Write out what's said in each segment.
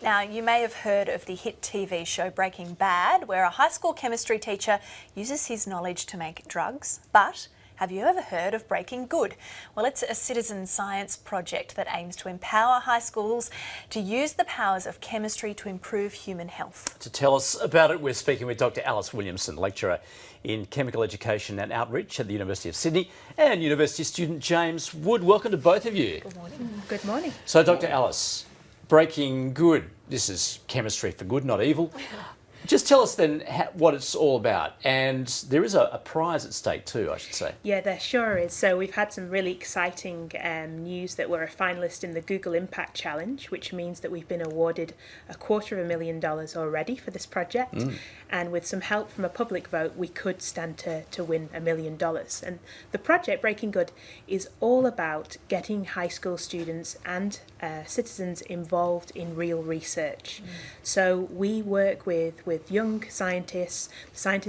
Now, you may have heard of the hit TV show Breaking Bad, where a high school chemistry teacher uses his knowledge to make drugs. But have you ever heard of Breaking Good? Well, it's a citizen science project that aims to empower high schools to use the powers of chemistry to improve human health. To tell us about it, we're speaking with Dr. Alice Williamson, lecturer in chemical education and outreach at the University of Sydney, and university student James Wood. Welcome to both of you. Good morning. Good morning. So, Dr. Alice, Breaking Good. This is chemistry for good, not evil. Just tell us then what it's all about. And there is a prize at stake too, I should say. Yeah, there sure is. So we've had some really exciting news that we're a finalist in the Google Impact Challenge, which means that we've been awarded $250,000 already for this project. And with some help from a public vote, we could stand to win $1 million. And the project, Breaking Good, is all about getting high school students and citizens involved in real research. So we work with young scientists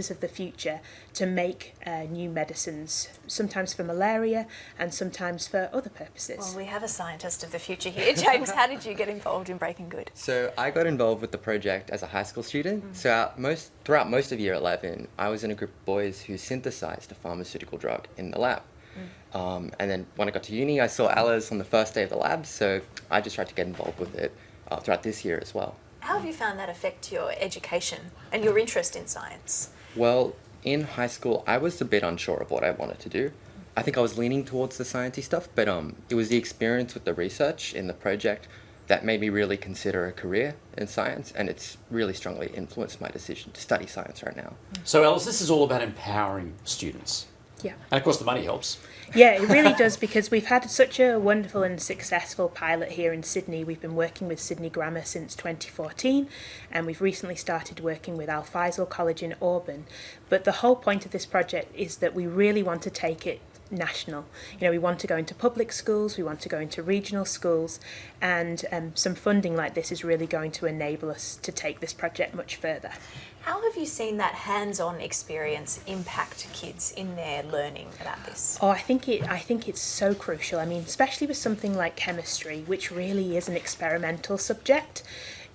of the future, to make new medicines, sometimes for malaria and sometimes for other purposes. Well, we have a scientist of the future here. James, how did you get involved in Breaking Good? So I got involved with the project as a high school student. So throughout most of year 11, I was in a group of boys who synthesized a pharmaceutical drug in the lab. And then when I got to uni, I saw Alice on the first day of the lab, so I just tried to get involved with it throughout this year as well. How have you found that affect your education and your interest in science? Well, in high school, I was a bit unsure of what I wanted to do. I think I was leaning towards the sciencey stuff, but it was the experience with the research in the project that made me really consider a career in science, and it's really strongly influenced my decision to study science right now. So, Alice, this is all about empowering students. Yeah. And of course the money helps. Yeah, it really does, because we've had such a wonderful and successful pilot here in Sydney. We've been working with Sydney Grammar since 2014, and we've recently started working with Al Faisal College in Auburn. But the whole point of this project is that we really want to take it national. You know, we want to go into public schools, we want to go into regional schools, and some funding like this is really going to enable us to take this project much further. How have you seen that hands-on experience impact kids in their learning about this? Oh, I think it's so crucial. I mean, especially with something like chemistry, which really is an experimental subject.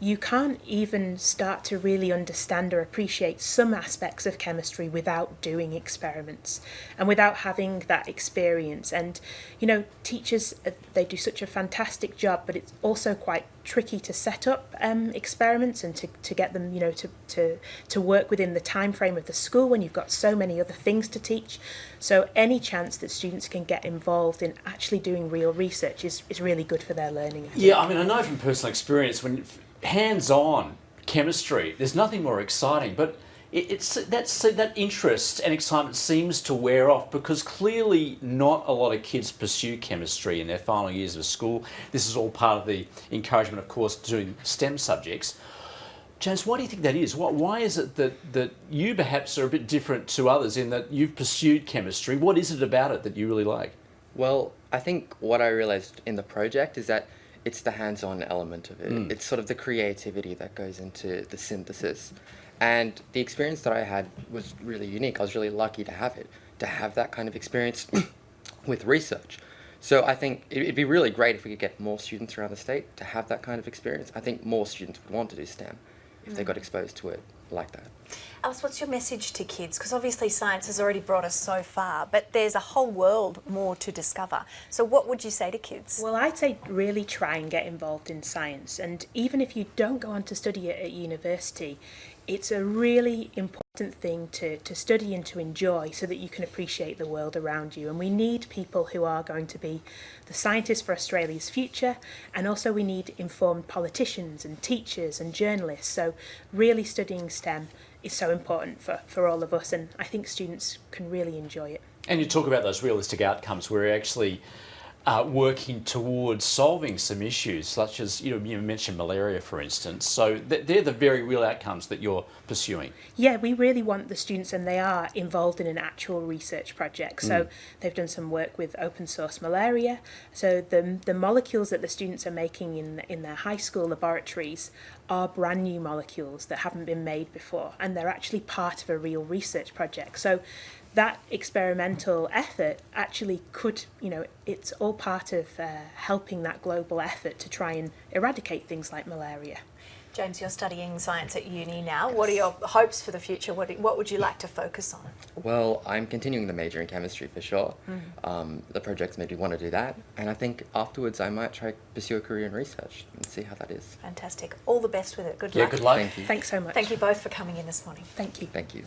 You can't even start to really understand or appreciate some aspects of chemistry without doing experiments and without having that experience. And, you know, teachers, they do such a fantastic job, but it's also quite tricky to set up experiments and to get them, you know, to work within the time frame of the school when you've got so many other things to teach. So any chance that students can get involved in actually doing real research is really good for their learning. Yeah, I mean, I know from personal experience, when hands-on chemistry, there's nothing more exciting, but that interest and excitement seems to wear off, because clearly not a lot of kids pursue chemistry in their final years of school. This is all part of the encouragement, of course, doing STEM subjects. James, why do you think that is? Why is it that you perhaps are a bit different to others in that you've pursued chemistry? What is it about it that you really like? Well, I think what I realized in the project is that it's the hands-on element of it. It's sort of the creativity that goes into the synthesis. And the experience that I had was really unique. I was really lucky to have that kind of experience with research. So I think it'd be really great if we could get more students around the state to have that kind of experience. I think more students would want to do STEM if they got exposed to it like that. Alice, what's your message to kids? Because obviously science has already brought us so far, but there's a whole world more to discover. So what would you say to kids? Well, I'd say really try and get involved in science. And even if you don't go on to study it at university, it's a really important thing to study and to enjoy so that you can appreciate the world around you. And we need people who are going to be the scientists for Australia's future, and also we need informed politicians and teachers and journalists. So really studying STEM is so important for all of us, and I think students can really enjoy it. And you talk about those realistic outcomes where you're actually working towards solving some issues, such as, you mentioned malaria, for instance. So they're the very real outcomes that you're pursuing. Yeah, we really want the students, and they are involved in an actual research project. So they've done some work with open source malaria. So the molecules that the students are making in their high school laboratories are brand new molecules that haven't been made before, and they're actually part of a real research project. So that experimental effort actually could, it's all part of helping that global effort to try and eradicate things like malaria. James, you're studying science at uni now. What are your hopes for the future? What would you like to focus on? Well, I'm continuing the major in chemistry for sure. The project's made me want to do that, and I think afterwards I might try pursue a career in research and see how that is. Fantastic. All the best with it. Good Yeah, luck. good luck. Thank you. Thanks so much. Thank you both for coming in this morning. Thank you. Thank you.